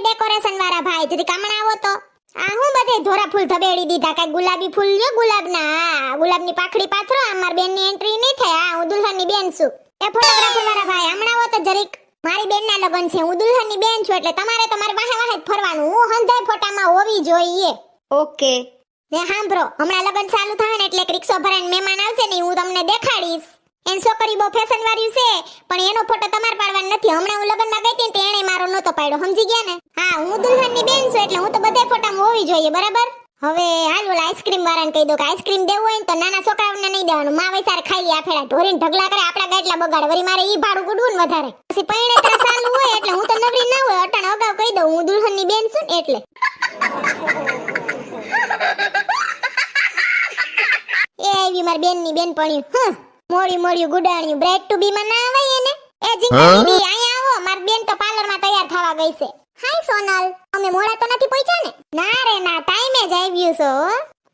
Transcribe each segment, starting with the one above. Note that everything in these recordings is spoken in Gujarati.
ડેકોરેશન વાળા ભાઈ જરી કામણા આવો તો આ હું બધે ધોરા ફૂલ ધબેડી દીધા કાઈ ગુલાબી ફૂલ જો ગુલાબના હા ગુલાબની પાખડી પાથરો અમાર બેનની એન્ટ્રી નહીં થાય હા હું દુલ્હનની બેન છું એ ફોટોગ્રાફર વાળા ભાઈ હમણાં આવો તો જરીક મારી બેનના લગન છે હું દુલ્હનની બેન છું એટલે તમારે તો મારી વાહે વાહે જ ફરવાનું હું હંધાય ફોટામાં હોવી જોઈએ ઓકે ને સાંભળો હમણાં લગન ચાલુ થાય ને એટલે એક રિક્ષો ભરાઈને મહેમાન આવશે ને હું તમને દેખાડીશ એન છોકરી બહુ ફેશન વાળી છે પણ એનો ફોટો તમારે પાડવાનો નથી હમણાં હું લગનમાં ગઈ હતી ને એણે મારો નહોતો પાડ્યો સમજી ગયા ને હા હું દુલ્હનની બેન છું એટલે હું તો બધે ફોટામાં હોવી જોઈએ બરાબર હવે હાલ ઓલા આઈસ્ક્રીમ વાળાને કહી દો કે આઈસ્ક્રીમ દેવું હોય ને તો નાના છોકરાઓને નહીં દેવાનું માં વૈસાર ખાઈ લે આફેડા ઢોરીને ઢગલા કરે આપડા ગાટલા બગાડે વળી મારે ઈ ભાડું ગુડવું ને વધારે પછી પૈણેતરા ચાલુ હોય એટલે હું તો નવરી ના હોય અટાણ અગાઉ કહી દઉં હું દુલ્હનની બેન છું ને એટલે એ આવી મારી બેનની બેન પડ્યું મોડી ગુડાણ્યું બ્રાઇટ ટુ બી માં ના આવે એને એ જીંગી બી અહીંયા આવો મારી બેન તો પાર્લર માં તૈયાર થવા ગઈ છે હાય સોનલ અમે મોડા તો નથી પહોંચ્યા ને ના રે ના ટાઈમે જ આવ્યું છો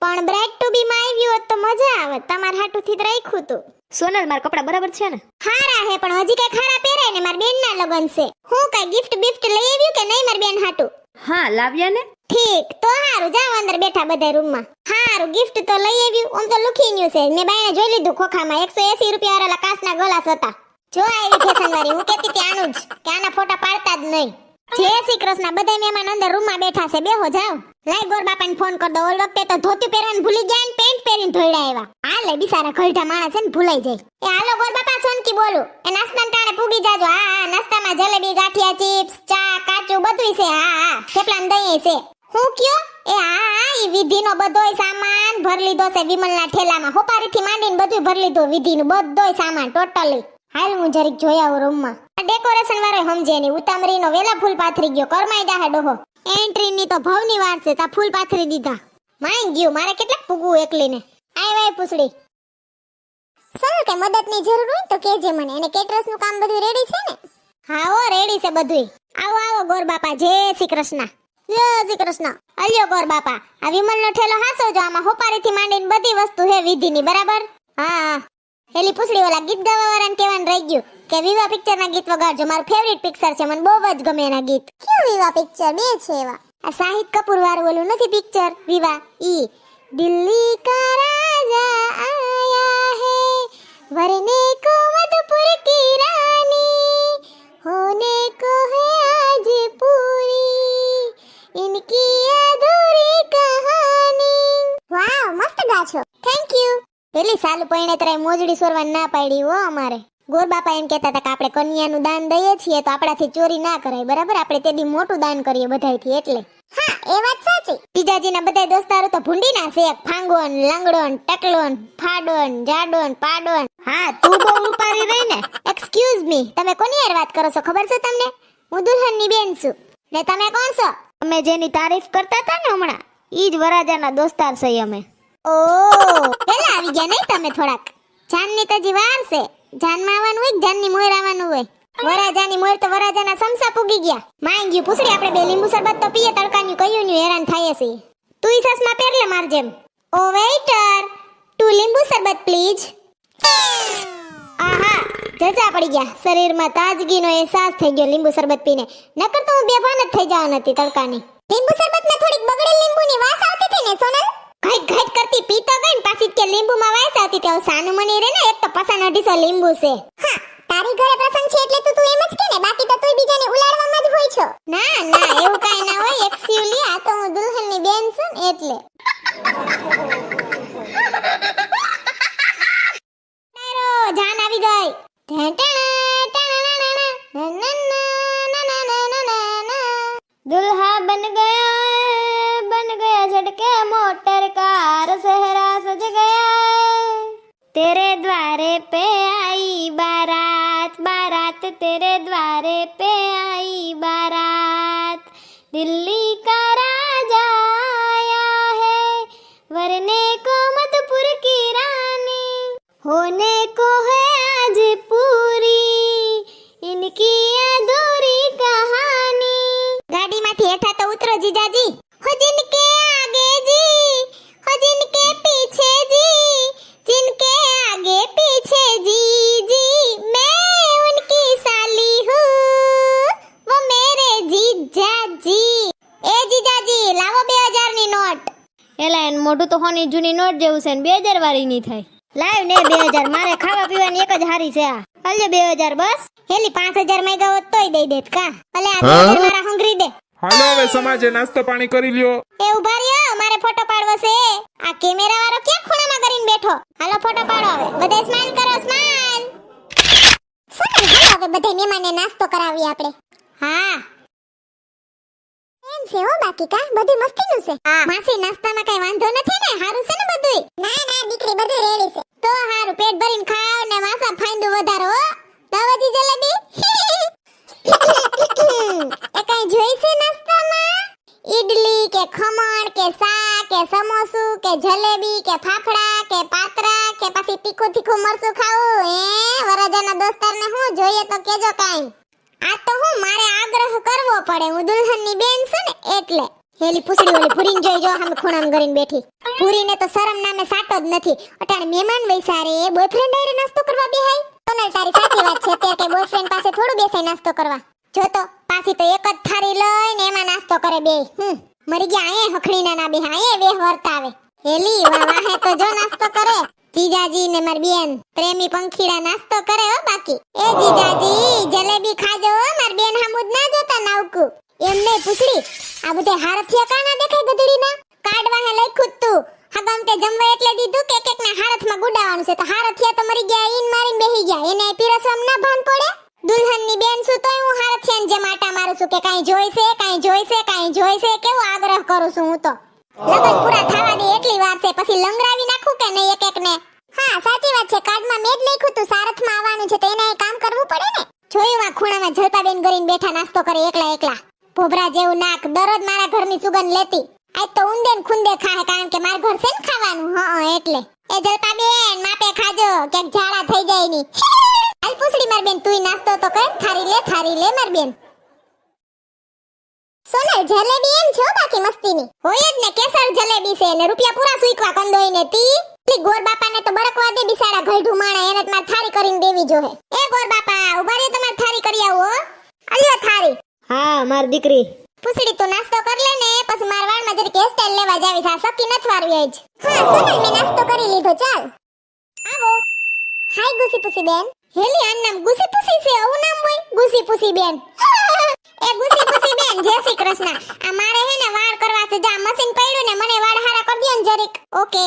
પણ બ્રાઇટ ટુ બી માં આવ્યું હોત તો મજા આવે તમાર હાટુ થી જ રાખ્યું તું સોનલ માર કપડા બરાબર છે ને હારા હે પણ હજી કઈ ખાડા પહેરાય ને મારી બેન ના લગન છે હું કઈ ગિફ્ટ બિફ્ટ લઈ આવ્યું કે નહીં મારી બેન હાટુ હા લાવ્યા ને ઠીક તો હારું જાવ અંદર બેઠા બધા રૂમમાં હારું ગિફ્ટ તો લઈ આવ્યું ઓમ તો લુખીન્યું છે મેં બાયને જોઈ લીધું ખોખામાં 180 રૂપિયા વાળા કાચના ગ્લાસ હતા જો આવી ફેશન વાળી હું કહેતી હતી આનું જ કે આના ફોટા પાડતા જ નહીં જય શ્રી કૃષ્ણ બધા મહેમાન અંદર રૂમમાં બેઠા છે બેહો જાવ લાઈ ગોર બાપાને ફોન કર દો ઓલ વખતે તો ધોતી પહેરવાનું ભૂલી ગયા ને પેન્ટ પહેરીને ધોઈડા આવ્યા હાલે બિચારા ખલઢા માણસ છે ને ભૂલાઈ જાય એ હાલો ગોર બાપા સોનકી બોલું એ નાસ્તાના ટાણે પૂગી જાજો હા નાસ્તામાં જલેબી ગાંઠિયા ચિપ્સ ચા કાચું બધુંય છે હા થેપલા ને દહીં છે હું કયો એ હા ઈ વિધિનો બધોય સામાન ભર લીધો છે વિમલના ઠેલામાં હોપારીથી માંડીને બધું ભર લીધું વિધિનું બધોય સામાન ટોટલી હાલ હું જરીક જોઈ આવું રૂમમાં આ ડેકોરેશન વાળો સમજે ની ઉતામરીનો વેલા ફૂલ પાથરી ગયો કરમાઈ જાહે ડોહો એન્ટ્રીની તો ભવની વાર છે તા ફૂલ પાથરી દીધા માઈ ગયું મારે કેટલાક પૂગવું એકલીને આય પૂછડી સર કે મદદની જરૂર હોય તો કેજે મને એને કેટરસનું કામ બધું રેડી છે ને હા ઓ રેડી છે બધુંય આવો આવો ગોર બાપા જય શ્રી કૃષ્ણ જય શ્રી કૃષ્ણ અલ્યો ગોર બાપા આ વિમલનો ઠેલો હાસો જો આમાં હોપારીથી માંડીને બધી વસ્તુ હે વિધિની બરાબર હા એલી પૂછડી ઓલા ગીત ગાવા વાળાને કહેવાનું રહી ગયું કે વિવાહ પિક્ચરના ગીત વગાડજો મારું ફેવરિટ પિક્ચર છે મને બહુ જ ગમે એના ગીત કયું વિવાહ પિક્ચર બે છે એવા આ શાહિદ કપૂર વાળું ઓલું નથી પિક્ચર વિવાહ ઈ દિલ્હી કા રાજા આયા હે વરને કો મધુપુર કી રાની હોને કો હે આજ પૂરી ઇનકી અધૂરી કહાની વાવ મસ્ત ગાછો થેન્ક યુ પેલી સાલ પૈણેતરાય મોજડી સોરવા ના પાડી હો અમારે ગોર બાપા એમ કહેતા હતા કે આપણે કન્યાનું દાન દઈએ છીએ તો આપણાથી ચોરી ના કરાય બરાબર આપણે તેદી મોટું દાન કરીએ બધાયથી એટલે હા એ વાત સાચી જીજાજીના બધા દોસ્તારો તો ભૂંડીના છે ફાંગોન લંગડોન ટકલોન ફાડોન જાડોન પાડોન હા તું બહુ ઉપાડી રહી ને એક્સક્યુઝ મી તમે કોની યાર વાત કરો છો ખબર છે તમને હું દુલ્હનની બેન છું ને તમે કોણ છો અમે જેની તારીફ કરતા હતા ને હમણાં ઈ જ વરાજાના દોસ્તાર છે અમે ઓ પેલા આવી ગયા નહીં તમે થોડાક જાનની તો જી વાર છે જાનમાં આવવાનું હોય જાનની મોર આવવાનું હોય વરાજાની મોર તો વરાજાના સમસા પૂગી ગયા માંગ ગયું પૂછડી આપણે બે લીંબુ શરબત તો પીએ તડકાનું કયું ન્યુ હેરાન થાય છે તુંય સસમાં પહેર લે માર જેમ ઓ વેઇટર 2 લીંબુ શરબત પ્લીઝ આહા જજા પડી ગયા શરીરમાં તાજગીનો અહેસાસ થઈ ગયો લીંબુ શરબત પીને નકર તો હું બેભાન જ થઈ જવાની હતી તડકાની લીંબુ શરબતમાં થોડીક બગડેલ લીંબુની વાસ આવતી હતી ને સોનલ ઘાટ કરતી પીતો ગઈ ને પાછી કે લીંબુમાં વાસ આવતી તે સાનું મની રે ને એક તો પસંદ 250 લીંબુ છે હા તારી ઘરે પ્રસંગ છે એટલે તું એમ જ કે ને બાકી તો તુંય બીજાને ઉલાડવામાં જ હોય છો ના ના એવું કાઈ ના હોય એક્ચ્યુઅલી આ તો હું દુલ્હનની બેન છું ને એટલે જાન આવી ગઈ दुल्हा बन गया झटके मोटर कार सहरा सज गया तेरे द्वारे पे आई बारात बारात तेरे द्वारे पे आई बारात दिल्ली का राजा आया है वरने को मधुपुर की रानी होने को है आज पूरी इनकी अधूरी कहानी ગાડીમાંથી હેઠા તો ઉતરો જીજાજી હો जिनके आगे जी हो जिनके पीछे जी जिनके आगे पीछे जी जी मैं उनकी साली हूँ वो मेरे जीजा જીજાજી એ જીજાજી લાવો 2000 ની નોટ. એલા એન મોઢું તો હોની જૂની નોટ જેવું છે ને 2000 વાળી નહીં થાય. લાવ ને 2000, મારે ખાવા પીવાની એક જ હારી છે આ. હાલ્યો 2000 બસ. હેલી 5000 માંગ્યા હોત તોય દઈ દેત કા. ભલે આ 2000 મારા હંગરી દે. હાલો હવે સમાજે નાસ્તો પાણી કરી લ્યો. એ ઉભા રહ્યો, મારે ફોટો પાડવો છે. આ કેમેરા વાળો ક્યાં ખૂણામાં કરીને બેઠો? હાલો ફોટો પાડો હવે. બધા સ્માઈલ કરો, સ્માઈલ. સોનલ હાલો હવે બધા મહેમાનને નાસ્તો કરાવીએ આપણે. હા એમ છે હો બાકી કા બધી મસ્તીનું છે. માસી નાસ્તામાં કઈ વાંધો નથી ને? હારું છે ને બધુંય? ના ના દીકરી બધું રેડી છે. તો હારું પેટ ભરીને ખાવ ને વાસા ફાંદુ વધારો હો. તવજી જલેબી એ કઈ જોઈ છે નાસ્તામાં? ઈડલી કે ખમણ કે શાક કે સમોસું કે જલેબી કે ફાફડા કે પાતરા કે પછી તીખું તીખું મરચું ખાવું? વરજાના દોસ્તારને હું જોઈએ તો કેજો કાઈ. આ તો હું મારે આગ્રહ કરવો પડે, હું દુલ્હનની બેન છું ને એટલે. હેલી પૂછડી ઓલી ભૂરીને જોઈ જો હમ ખૂણામાં કરીને બેઠી. ભૂરીને તો શરમ નામે સાટો જ નથી. અટાણે મહેમાન વૈસારે બોયફ્રેન્ડ હારે નાસ્તો કરવા બેહાય. સોનલ તારી સાચી વાત છે, અત્યારે કે બોયફ્રેન્ડ પાસે થોડું બેસાય નાસ્તો કરવા. જો તો પાછી તો એક જ થાળી લઈને એમાં નાસ્તો કરે બે. મરી ગયા આયે હખણીના ના બે આયે વેહ વર્તાવે. હેલી વાહે તો જો નાસ્તો કરે. જીજાજી ને માર બેન પ્રેમી પંખીડા નાસ્તો કરે હો બાકી. એ જીજાજી જલેબી ખાજો હો, માર બેન હામુદ ના જોતા નાવકુ. એમ નહીં પૂછડી, આ બધે હારથિયા કાના દેખાય ગધડીના? કાર્ડ વાહે લખ્યું તું હગમ તે જમવા એટલે દીધું કે કેક ને હારથમાં ગુડાવાનું છે. તો હારથિયા તો મરી ગયા, ઈન મારીને બેહી ગયા. એને પીરસવામાં ના ભાન પડે? દુલ્હનની બેન છું તોય હું હારથિયાને જે માટા મારું છું કે કાઈ જોઈશે કાઈ જોઈશે કાઈ જોઈશે. કેવો આગ્રહ કરું છું હું તો. લગન પૂરા થવા દે એટલી વાર છે, પછી લંગરાવી નાખું કે નહીં એક એક ને? હા સાચી વાત છે, કાર્ડમાં મેં જ લખ્યું તું સારથમાં આવવાનું છે તો એને કામ કરવું પડે ને. જોયું આ ખૂણામાં જલપાબેન કરીને બેઠા નાસ્તો કરે એકલા એકલા. ભોભરા જેવું નાક, દરરોજ મારા ઘરની સુગંધ લેતી. આજ તો ઊંધે ને ખૂંદે ખાય, કારણ કે મારા ઘર છે ને ખાવાનું. એટલે એ જલપાબેન માપે ખાજો ક્યાંક ઝાડા થઈ જાય ની. હાલ પૂછડી માર બેન તુંય નાસ્તો તો કર. થારી લે માર બેન. સોનલ જલેબી એમ છો બાકી મસ્તીની હોય જ ને. કેસર જલેબી છે ને રૂપિયા પૂરા સુઈકવા કંદોઈ ને તી. લી ગોર બાપાને તો બરકવા દે બિસાડા ગળઢું માણે. એને તમાર થારી કરીને દેવી જોહે. એ ગોર બાપા ઉભા રે, તમાર થારી કરી આવો. આલ્યો થારી. હા માર દીકરી. પૂછડી તો નાસ્તો કર લે ને, પછી માર વાળમાં જરીક હેરસ્ટાઈલ લેવા જાવી છે. આ સકી નથ વારવી આજ. હા સોનલ મેં નાસ્તો કરી લીધો, ચાલ આવો. હાય ગુસી પુસી બેન. હેલી આ નામ ગુસી પુસી છે? આવું નામ હોય ગુસી પુસી બેન? એ ગુસી પુસી બેન જય શ્રી કૃષ્ણ. આ મારે હે ને વાળ કરવા છે. જા મશીન પડ્યું ને મને વાળ હારા કરી દયો ને જરીક. ઓકે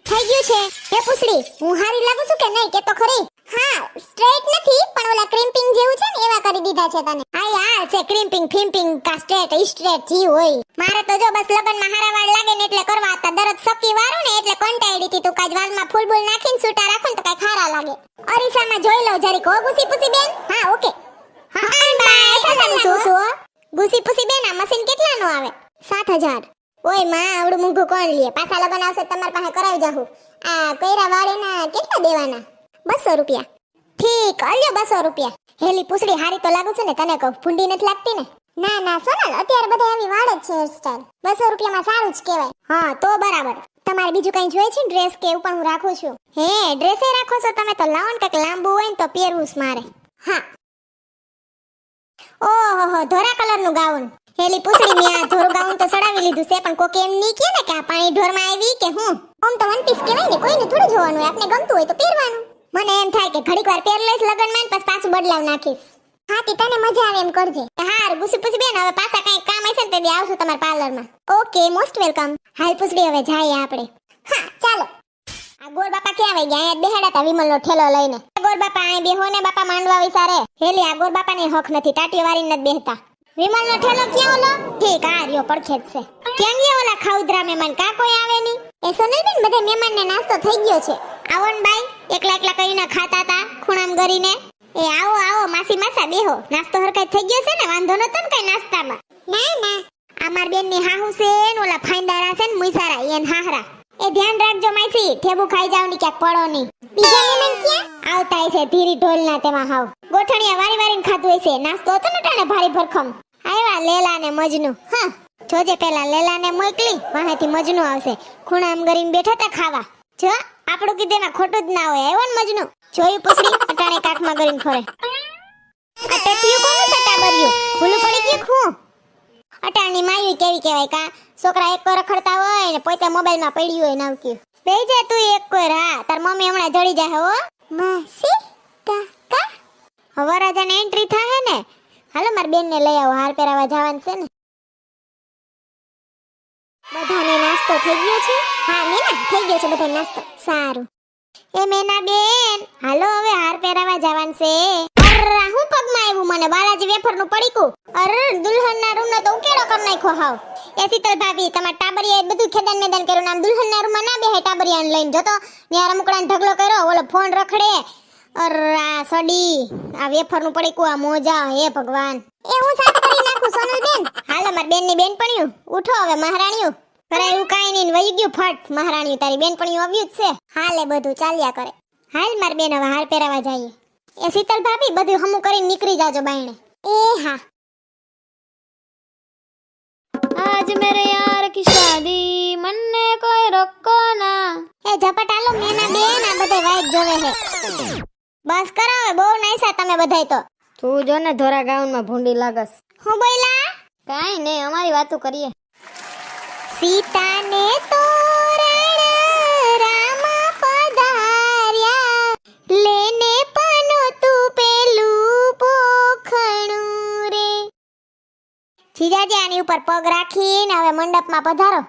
થઈ ગયું છે. હે પૂછડી હું હારી લાગુ છું કે નહીં કે તો ખરી? હા સ્ટ્રેટ નથી પણ ઓલા ક્રિમ્પિંગ જેવું છે ને એવા કરી દીધા છે તને. હા છે ક્રિમ્પિંગ ફિમ્પિંગ કા સ્ટ્રેટ જી હોય. મારે તો જો બસ લગનમાં હારા વાળ લાગે ને એટલે કરવા હતા. દરરોજ સકી વાળું ને એટલે કંટાળી હતી. તું કાજ વાળમાં ફૂલ બૂલ નાખીને સૂટા રાખો ને તો કઈ ખારા લાગે. અરીસામાં જોઈ લઉં જરીક હો ગુસી પુસી બેન. હા ઓકે. હા બાય સલામ સુસુ. ગુસી પુસી બેન આ મશીન કેટલાનું આવે? 7000. ઓય માં આવડું મૂંઘું કોણ લે? પાછા લગન આવશે તમાર પાસે કરાવી જાહું. આ કઈરા વાળેના કેટલા દેવાના? 200 રૂપિયા. ઠીક અલ્યો 200 રૂપિયા. હેલી પૂછડી હારી તો લાગુ છે ને તને કહું? ફૂંડી નથી લાગતી ને? ના ના સોનલ અત્યારે બધા એવી વાળ જ છે હેરસ્ટાઈલ. 200 રૂપિયામાં સારું જ કહેવાય. હા તો બરાબર. તમારે બીજું કઈ જોઈએ છે ડ્રેસ કે એવું પણ હું રાખું છું? હે ડ્રેસે રાખો છો તમે? તો લાવો ને કંઈક લાંબુ હોય ને તો પહેરવું છે મારે. હા ઓહો ધોરા કલરનું ગાઉન. હેલી પૂછડી મેં આ ધોરું ગાઉન તો સડાવી લીધું છે, પણ કોકે એમ નહીં કહે ને કે આ પાણી ઢોરમાં આવી કે હું. આમ તો વન પીસ કહેવાય ને, કોઈને થોડું જોવાનું હોય. આપને ગમતું હોય તો પહેરવાનું. મને એમ થાય કે ઘડીક વાર પહેર લઈશ લગનમાં પછી પાછું બદલાવ નાખીશ. હા તી તને મજા આવે એમ કરજે. હાર ગુસી પુસી બેન હવે પાછા કઈ કામ હશે ને તે દી આવશું તમારા પાર્લરમાં. Okay most welcome. હાલ પૂછડી હવે જાય આપણે. હા ચાલો. આ ગોર બાપા ક્યાં આવી ગયા? અહીંયા બેહાડા તા વિમલનો ઠેલો લઈને. ગોર બાપા અહીં બેહો ને બાપા માંડવા વિસારે. હેલી આ ગોર બાપાને હક નથી, ટાટીઓ વારીને નથી બેહતા. વિમલનો ઠેલો ક્યાં ઓલો? ઠીક આ રહ્યો પડખે જ છે. ક્યાં ગયા ઓલા ખાઉદરા મહેમાન? કા કોઈ આવે નહીં? એ સોનલબેન બધે મહેમાનને નાસ્તો થઈ ગયો છે. આવો ને બાઈ, એકલા એકલા કઈને ખાતા તા ખૂણામ ગરીને. એ આવો આવો માસી માસા બેહો. નાસ્તો હરખાઈ થઈ ગયો છે ને? વાંધો નતો ને કઈ નાસ્તામાં? ના ના આ માર બેનની હાહુ છે ને ઓલા ફાઈંદારા છે ને મુઈસારા એન હાહરા. એ ધ્યાન રાખજો માઈથી, ઠેબુ ખાઈ જાવ ની ક્યાંક પડો ની. બીજા મહેમાન ક્યાં આવતા છે? ધીરી ઢોલના તેમાં હાવ ગોઠણિયા વારી વારીને ખાધું હશે. નાસ્તો હતો ને ટાણે ભારી ભરખમ. આવ્યા લેલા ને મજનુ. હા જોજે પેલા લેલા ને મોકલી, વાહેથી મજનુ આવશે. ખૂણામ ગરીને બેઠા તા ખાવા. જો આપણું કીધેમાં ખોટું જ ના હોય. આવ્યો ને મજનુ? જોયું પૂછડી અટાણે કાખમાં ગરીને ફરે. આ ટટિયું કોનું સટા બર્યું? ભૂલું પડી ગયું ખું અટાણની માયું કેવી કહેવાય કા છોકરા એક રખડતા હોય ને પોતે મોબાઈલમાં પડ્યું હોય નાવક્યું બેહી જા તું એક કોઈ હા તાર મમ્મી હમણાં જડી જાય હો માસી કાકા હવરાજાને એન્ટ્રી થાય ને હાલો માર બેનને લઈ આવો હાર પહેરાવા જવાનું છે ને બધાને નાસ્તો થઈ ગયો છે હા મેના થઈ ગયો છે બધાને નાસ્તો સારું એ મેના બેન હાલો હવે હાર પહેરાવા જવાનું છે અરે હું પગમાં આવ્યું મને બાલાજી વેફરનું પડીકું અરે દુલ્હનના રૂમનો તો ઉકેડો કરી નાખ્યો હાવ એ શીતલ ભાભી તમાર ટાબરિયાએ બધું ખેદાન મેદાન કર્યું નામ દુલ્હનના રૂમમાં ના બેહે ટાબરિયાને લઈને જતો ન્યા રમકડાને ઢગલો કર્યો ઓલો ફોન રખડે અરે આ સડી આ વેફરનું પડીકું આ મોજા હે ભગવાન એ હું સાફ કરી નાખું સોનલ બેન હાલો માર બેનની બેનપણીયું ઉઠો હવે મહારાણીયું કરે એવું કાઈ નહીં વહી ગયું ફટ મહારાણીયું તારી બેનપણીયું આવ્યું જ છે હાલે બધું ચાલ્યા કરે હાલ માર બેન હવે હાર પહેરાવા જઈએ એ શીતલ ભાભી બધું હમું કરીને નીકળી જાજો બાયણે એ હા आज मेरे यार की शादी मन्ने कोई रोको ना એ ઝપટાલો મેના બેન આ બધે વાઈટ જોવે હે બસ કરો હવે બહુ નાઈસા તમે બધાય તો તું જો ને ધોરા ગાઉનમાં ભૂંડી લાગસ હું બોલ્યા કાઈ નહીં અમારી વાતો કરીએ સીતાને તોરણ રામ પધાર્યા લેને પનો તું પેલું પોખણું રે જીજાજી આની ઉપર પગ રાખીને હવે મંડપમાં પધારો